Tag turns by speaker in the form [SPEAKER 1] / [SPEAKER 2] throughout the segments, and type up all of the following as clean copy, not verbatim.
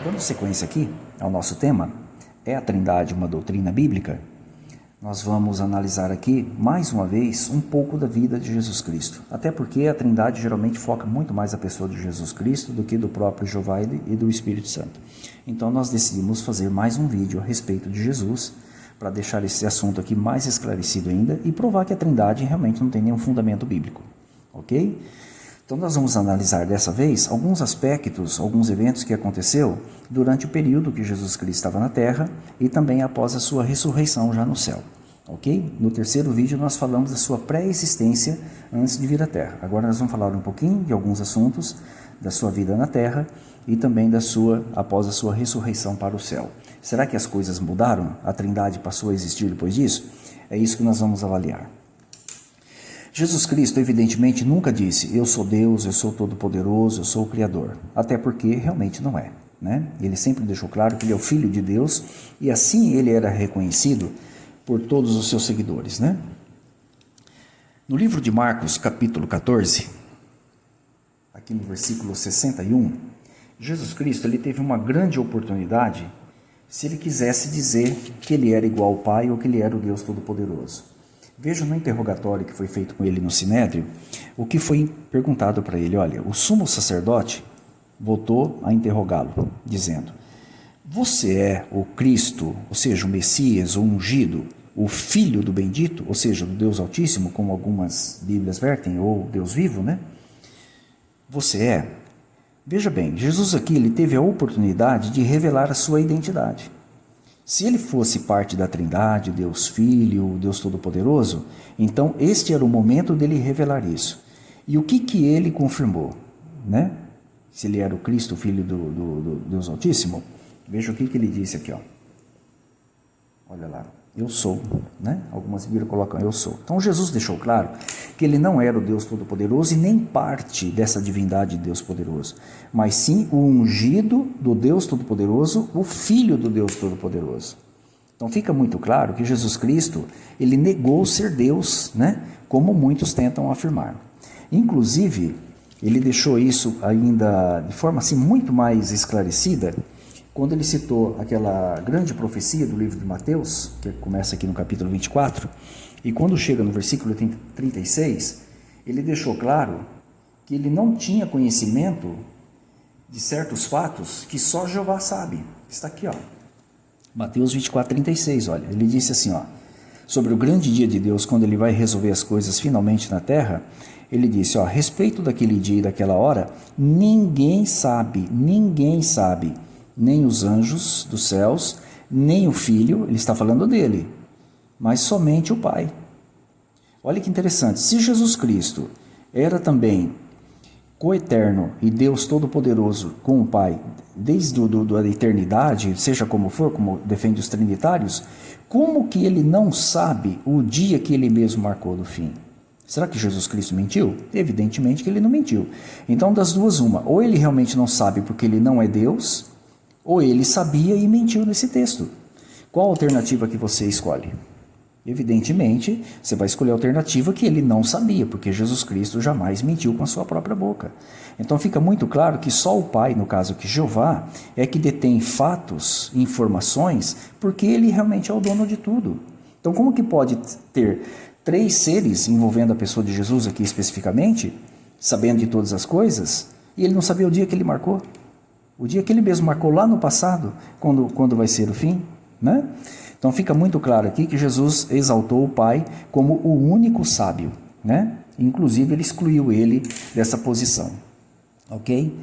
[SPEAKER 1] Dando sequência aqui ao nosso tema, é a Trindade uma doutrina bíblica? Nós vamos analisar aqui, mais uma vez, um pouco da vida de Jesus Cristo. Até porque a Trindade geralmente foca muito mais a pessoa de Jesus Cristo do que do próprio Jeová e do Espírito Santo. Então nós decidimos fazer mais um vídeo a respeito de Jesus, para deixar esse assunto aqui mais esclarecido ainda e provar que a Trindade realmente não tem nenhum fundamento bíblico. Ok? Então nós vamos analisar dessa vez alguns aspectos, alguns eventos que aconteceu durante o período que Jesus Cristo estava na Terra e também após a sua ressurreição já no céu. Ok? No terceiro vídeo nós falamos da sua pré-existência antes de vir à Terra. Agora nós vamos falar um pouquinho de alguns assuntos da sua vida na Terra e também após a sua ressurreição para o céu. Será que as coisas mudaram? A Trindade passou a existir depois disso? É isso que nós vamos avaliar. Jesus Cristo, evidentemente, nunca disse, eu sou Deus, eu sou todo-poderoso, eu sou o Criador. Até porque realmente não é, né? Ele sempre deixou claro que ele é o Filho de Deus e assim ele era reconhecido por todos os seus seguidores, né? No livro de Marcos, capítulo 14, aqui no versículo 61, Jesus Cristo ele teve uma grande oportunidade se ele quisesse dizer que ele era igual ao Pai ou que ele era o Deus Todo-Poderoso. Veja no interrogatório que foi feito com ele no Sinédrio, o que foi perguntado para ele. Olha, o sumo sacerdote voltou a interrogá-lo, dizendo, você é o Cristo, ou seja, o Messias, o ungido, o Filho do Bendito, ou seja, do Deus Altíssimo, como algumas Bíblias vertem, ou Deus vivo, né? Você é? Veja bem, Jesus aqui ele teve a oportunidade de revelar a sua identidade. Se ele fosse parte da Trindade, Deus Filho, Deus Todo-Poderoso, então este era o momento dele revelar isso. E o que ele confirmou? Né? Se ele era o Cristo, Filho do Deus Altíssimo, veja o que ele disse aqui. Ó. Olha lá, eu sou. Né? Algumas Bíblias colocam eu sou. Então Jesus deixou claro que ele não era o Deus Todo-Poderoso e nem parte dessa divindade de Deus Poderoso, mas sim o ungido do Deus Todo-Poderoso, o Filho do Deus Todo-Poderoso. Então fica muito claro que Jesus Cristo, ele negou ser Deus, né? Como muitos tentam afirmar. Inclusive, ele deixou isso ainda de forma assim muito mais esclarecida, quando ele citou aquela grande profecia do livro de Mateus, que começa aqui no capítulo 24, e quando chega no versículo 36, ele deixou claro que ele não tinha conhecimento de certos fatos que só Jeová sabe. Está aqui, ó. Mateus 24, 36, olha. Ele disse assim, ó, sobre o grande dia de Deus, quando ele vai resolver as coisas finalmente na terra, ele disse, ó, a respeito daquele dia e daquela hora, ninguém sabe, nem os anjos dos céus, nem o Filho, ele está falando dele, mas somente o Pai. Olha que interessante, se Jesus Cristo era também coeterno e Deus Todo-Poderoso com o Pai, desde a eternidade, seja como for, como defende os trinitários, como que ele não sabe o dia que ele mesmo marcou do fim? Será que Jesus Cristo mentiu? Evidentemente que ele não mentiu. Então, das duas, uma, ou ele realmente não sabe porque ele não é Deus, ou ele sabia e mentiu nesse texto. Qual a alternativa que você escolhe? Evidentemente, você vai escolher a alternativa que ele não sabia, porque Jesus Cristo jamais mentiu com a sua própria boca. Então fica muito claro que só o Pai, no caso que Jeová, é que detém fatos, informações, porque ele realmente é o dono de tudo. Então como que pode ter três seres envolvendo a pessoa de Jesus aqui especificamente, sabendo de todas as coisas, e ele não sabia o dia que ele marcou? O dia que ele mesmo marcou lá no passado, quando vai ser o fim, né? Então fica muito claro aqui que Jesus exaltou o Pai como o único sábio, né? Inclusive ele excluiu ele dessa posição, ok?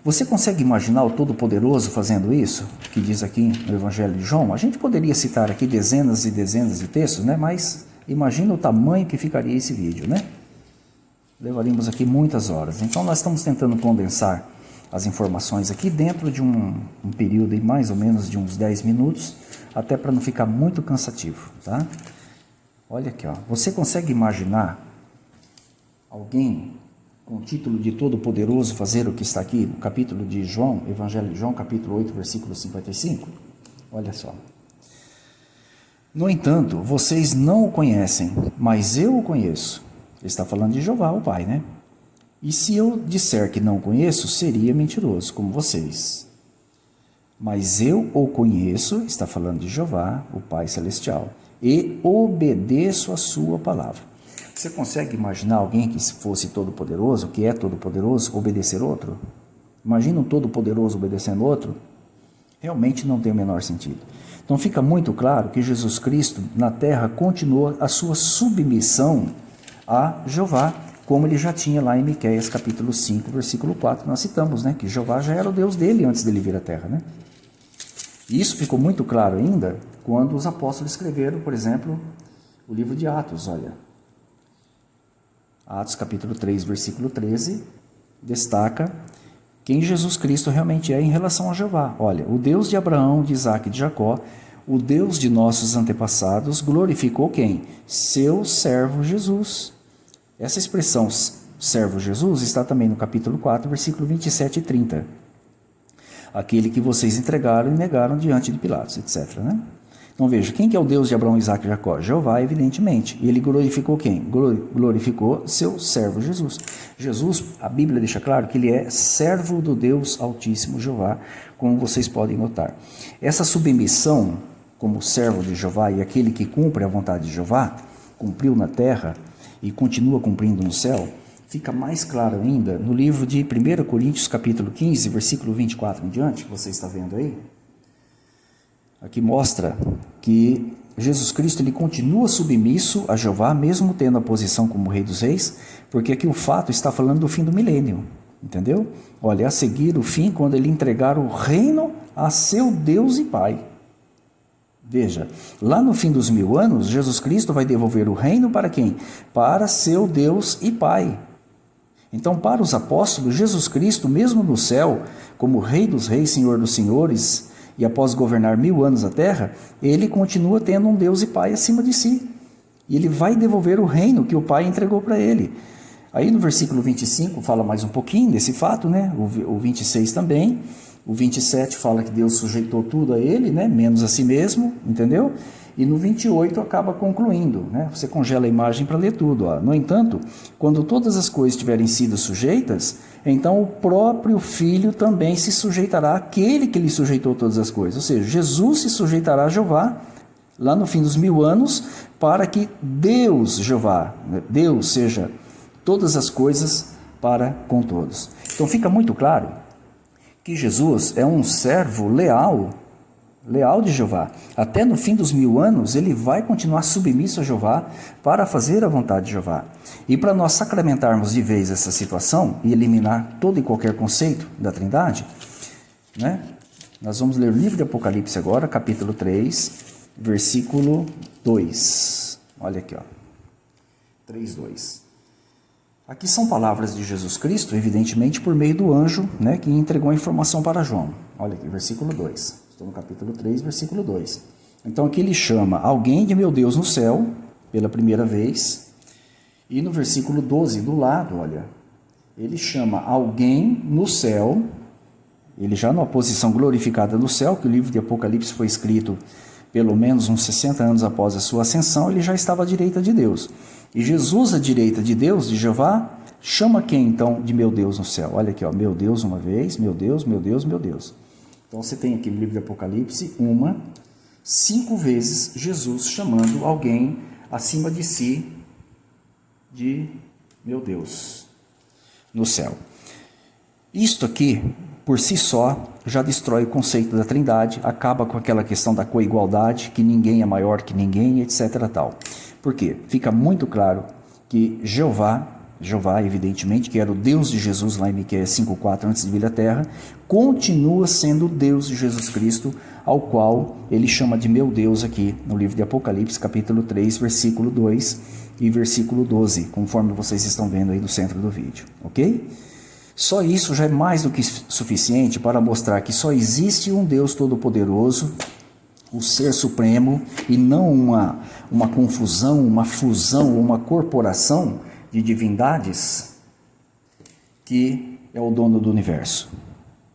[SPEAKER 1] Você consegue imaginar o Todo-Poderoso fazendo isso? Que diz aqui no Evangelho de João? A gente poderia citar aqui dezenas e dezenas de textos, né? Mas imagina o tamanho que ficaria esse vídeo, né? Levaríamos aqui muitas horas. Então nós estamos tentando condensar as informações aqui dentro de um período de mais ou menos de uns 10 minutos, até para não ficar muito cansativo, tá? Olha aqui, ó. Você consegue imaginar alguém com o título de Todo-Poderoso fazer o que está aqui no capítulo de João, Evangelho de João, capítulo 8, versículo 55? Olha só. No entanto, vocês não o conhecem, mas eu o conheço. Ele está falando de Jeová, o Pai, né? E se eu disser que não conheço, seria mentiroso, como vocês. Mas eu o conheço, está falando de Jeová, o Pai Celestial, e obedeço a sua palavra. Você consegue imaginar alguém que fosse todo-poderoso, que é todo-poderoso, obedecer outro? Imagina um todo-poderoso obedecendo outro? Realmente não tem o menor sentido. Então fica muito claro que Jesus Cristo na terra continua a sua submissão a Jeová, como ele já tinha lá em Miqueias capítulo 5, versículo 4, nós citamos, né, que Jeová já era o Deus dele antes dele vir à terra, né? E isso ficou muito claro ainda quando os apóstolos escreveram, por exemplo, o livro de Atos, olha. Atos capítulo 3, versículo 13, destaca quem Jesus Cristo realmente é em relação a Jeová. Olha, o Deus de Abraão, de Isaque e de Jacó, o Deus de nossos antepassados, glorificou quem? Seu servo Jesus. Essa expressão, servo Jesus, está também no capítulo 4, versículo 27 e 30. Aquele que vocês entregaram e negaram diante de Pilatos, etc. Né? Então veja, quem que é o Deus de Abraão, Isaque e Jacó? Jeová, evidentemente. E ele glorificou quem? Glorificou seu servo Jesus. Jesus, a Bíblia deixa claro que ele é servo do Deus Altíssimo Jeová, como vocês podem notar. Essa submissão como servo de Jeová e aquele que cumpre a vontade de Jeová, cumpriu na terra e continua cumprindo no céu, fica mais claro ainda no livro de 1 Coríntios capítulo 15, versículo 24 em diante, que você está vendo aí. Aqui mostra que Jesus Cristo ele continua submisso a Jeová, mesmo tendo a posição como Rei dos Reis, porque aqui o fato está falando do fim do milênio, entendeu? Olha, a seguir o fim, quando ele entregar o reino a seu Deus e Pai. Veja, lá no fim dos 1000 anos, Jesus Cristo vai devolver o reino para quem? Para seu Deus e Pai. Então, para os apóstolos, Jesus Cristo, mesmo no céu, como Rei dos Reis, Senhor dos Senhores, e após governar 1000 anos a terra, ele continua tendo um Deus e Pai acima de si. E ele vai devolver o reino que o Pai entregou para ele. Aí no versículo 25 fala mais um pouquinho desse fato, né? O 26 também. O 27 fala que Deus sujeitou tudo a ele, né? Menos a si mesmo, entendeu? E no 28 acaba concluindo, né? Você congela a imagem para ler tudo. Ó. No entanto, quando todas as coisas tiverem sido sujeitas, então o próprio Filho também se sujeitará àquele que lhe sujeitou todas as coisas. Ou seja, Jesus se sujeitará a Jeová, lá no fim dos 1000 anos, para que Deus, Jeová, Deus seja todas as coisas para com todos. Então fica muito claro que Jesus é um servo leal de Jeová. Até no fim dos 1000 anos, ele vai continuar submisso a Jeová para fazer a vontade de Jeová. E para nós sacramentarmos de vez essa situação e eliminar todo e qualquer conceito da Trindade, né? Nós vamos ler o livro de Apocalipse agora, capítulo 3, versículo 2. Olha aqui, ó. 3:2. Aqui são palavras de Jesus Cristo, evidentemente por meio do anjo, né, que entregou a informação para João. Olha aqui, versículo 2. Estou no capítulo 3, versículo 2. Então aqui ele chama alguém de meu Deus no céu, pela primeira vez. E no versículo 12, do lado, olha, ele chama alguém no céu, ele já numa posição glorificada no céu, que o livro de Apocalipse foi escrito pelo menos uns 60 anos após a sua ascensão, ele já estava à direita de Deus. E Jesus, à direita de Deus, de Jeová, chama quem então de meu Deus no céu? Olha aqui, ó, meu Deus uma vez, meu Deus, meu Deus, meu Deus. Então você tem aqui no livro de Apocalipse 5 vezes Jesus chamando alguém acima de si de meu Deus no céu. Isto aqui, por si só, já destrói o conceito da Trindade, acaba com aquela questão da coigualdade, que ninguém é maior que ninguém, etc. Tal. Por quê? Fica muito claro que Jeová, evidentemente, que era o Deus de Jesus lá em Miqueias 5:4, antes de vir à terra, continua sendo o Deus de Jesus Cristo, ao qual ele chama de meu Deus aqui no livro de Apocalipse, capítulo 3, versículo 2 e versículo 12, conforme vocês estão vendo aí no centro do vídeo, ok? Só isso já é mais do que suficiente para mostrar que só existe um Deus Todo-Poderoso, o Ser Supremo, e não uma confusão, uma fusão, uma corporação de divindades que é o dono do universo.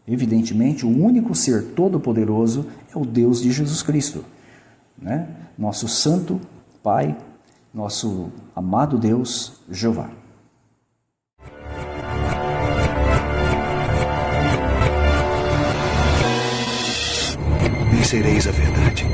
[SPEAKER 1] Evidentemente, o único Ser Todo-Poderoso é o Deus de Jesus Cristo, né? Nosso Santo Pai, nosso amado Deus, Jeová.
[SPEAKER 2] conhecereis a verdade,